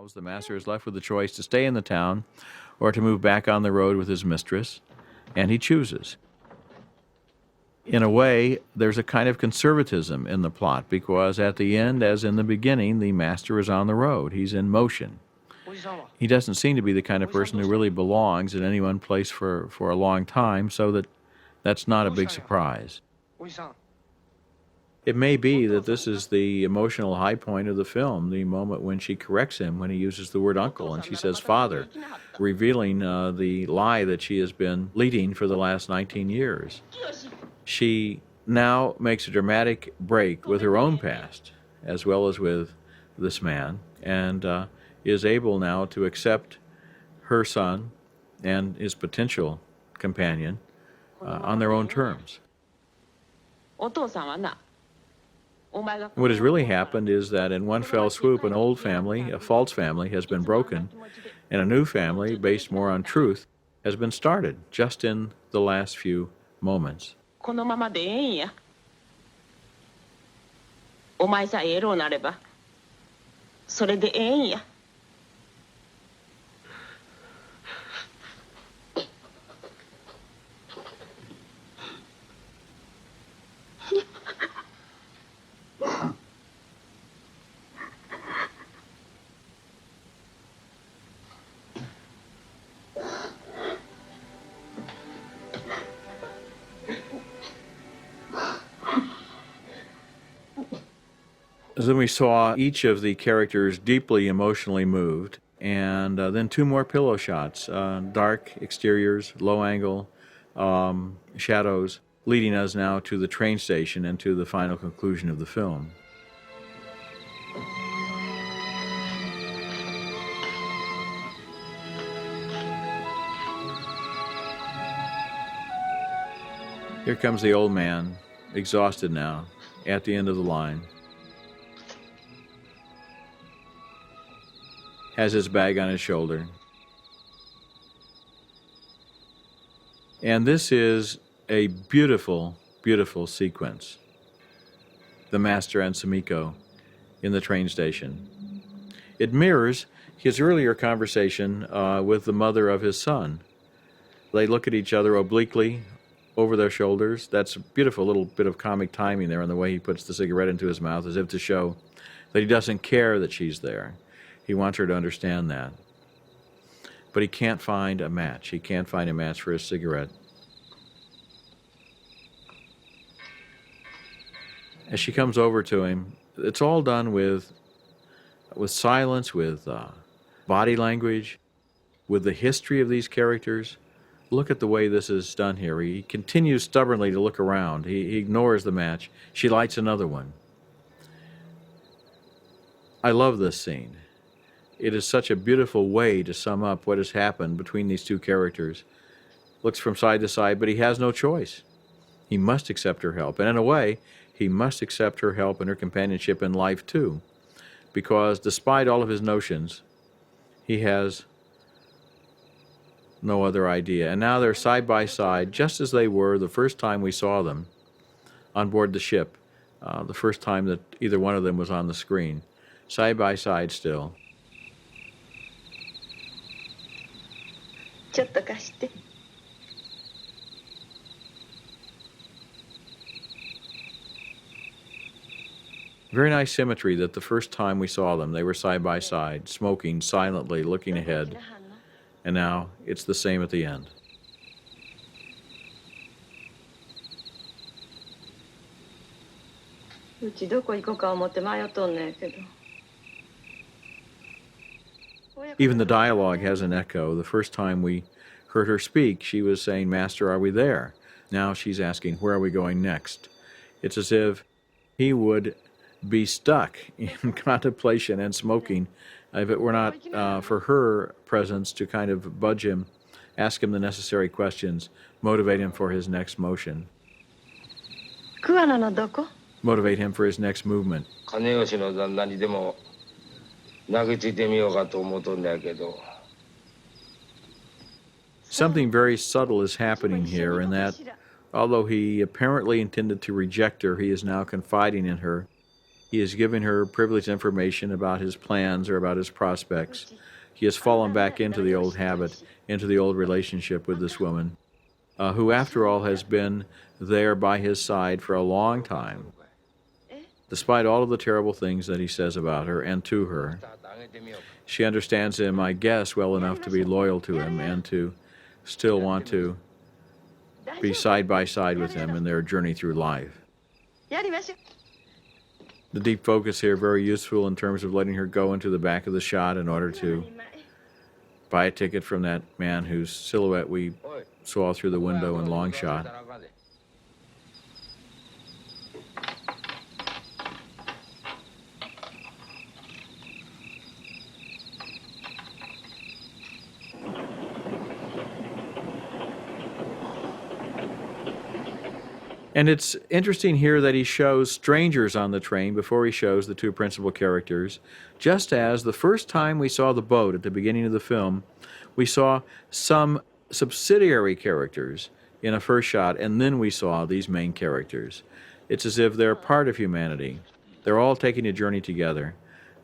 house, the master is left with the choice to stay in the town or to move back on the road with his mistress, and he chooses. In a way, there's a kind of conservatism in the plot because at the end, as in the beginning, the master is on the road. He's in motion. He doesn't seem to be the kind of person who really belongs in any one place for a long time, so that's not a big surprise. It may be that this is the emotional high point of the film, the moment when she corrects him when he uses the word uncle and she says father, revealing the lie that she has been leading for the last 19 years. She now makes a dramatic break with her own past, as well as with this man, and is able now to accept her son and his potential companion on their own terms. What has really happened is that in one fell swoop, an old family, a false family, has been broken, and a new family, based more on truth, has been started just in the last few moments. このままでええんや。お前さえエロになれば、それでええんや。Then we saw each of the characters deeply emotionally moved, and then two more pillow shots, dark exteriors, low angle shadows, leading us now to the train station and to the final conclusion of the film. Here comes the old man, exhausted now, at the end of the line. Has his bag on his shoulder. And this is a beautiful, beautiful sequence. The master and Sumiko in the train station. It mirrors his earlier conversation with the mother of his son. They look at each other obliquely over their shoulders. That's a beautiful little bit of comic timing there in the way he puts the cigarette into his mouth as if to show that he doesn't care that she's there. He wants her to understand that. But he can't find a match. He can't find a match for his cigarette. As she comes over to him, it's all done with silence, with body language, with the history of these characters. Look at the way this is done here. He continues stubbornly to look around. He ignores the match. She lights another one. I love this scene. It is such a beautiful way to sum up what has happened between these two characters. Looks from side to side, but he has no choice. He must accept her help. And in a way, he must accept her help and her companionship in life too. Because despite all of his notions, he has no other idea. And now they're side by side, just as they were the first time we saw them on board the ship, the first time that either one of them was on the screen. Side by side still. ちょっと貸して。Very nice symmetry that the first time we saw them, they were side by side, smoking silently, looking ahead. And now it's the same at the end. うちどこ行こうか思って迷っとんねんけど。 Even the dialogue has an echo. The first time we heard her speak, she was saying, "Master, are we there?" Now she's asking, "Where are we going next?" It's as if he would be stuck in contemplation and smoking if it were not for her presence to kind of budge him, ask him the necessary questions, motivate him for his next motion. 桑名のどこ? Motivate him for his next movement. 金吉の旦那にでも投げついてみようかと思うとんだやけど。 Something very subtle is happening here in that, although he apparently intended to reject her, he is now confiding in her He is giving her privileged information about his plans or about his prospects. He has fallen back into the old habit, into the old relationship with this woman, who, after all, has been there by his side for a long time, despite all of the terrible things that he says about her and to her. She understands him, I guess, well enough to be loyal to him and to still want to be side by side with him in their journey through life. The deep focus here, very useful in terms of letting her go into the back of the shot in order to buy a ticket from that man whose silhouette we saw through the window in long shot. And it's interesting here that he shows strangers on the train before he shows the two principal characters, just as the first time we saw the boat at the beginning of the film, we saw some subsidiary characters in a first shot, and then we saw these main characters. It's as if they're part of humanity. They're all taking a journey together.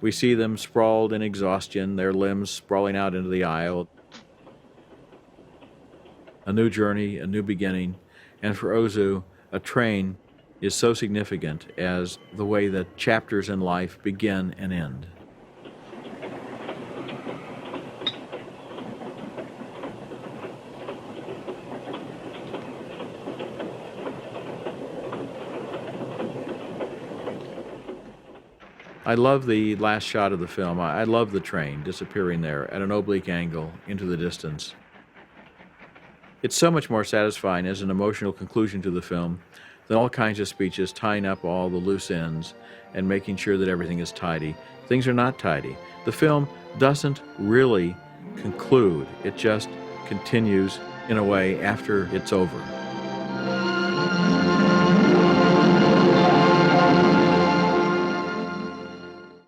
We see them sprawled in exhaustion, their limbs sprawling out into the aisle. A new journey, a new beginning, and for Ozu, a train is so significant as the way that chapters in life begin and end. I love the last shot of the film. I love the train disappearing there at an oblique angle into the distance. It's so much more satisfying as an emotional conclusion to the film than all kinds of speeches tying up all the loose ends and making sure that everything is tidy. Things are not tidy. The film doesn't really conclude. It just continues in a way after it's over.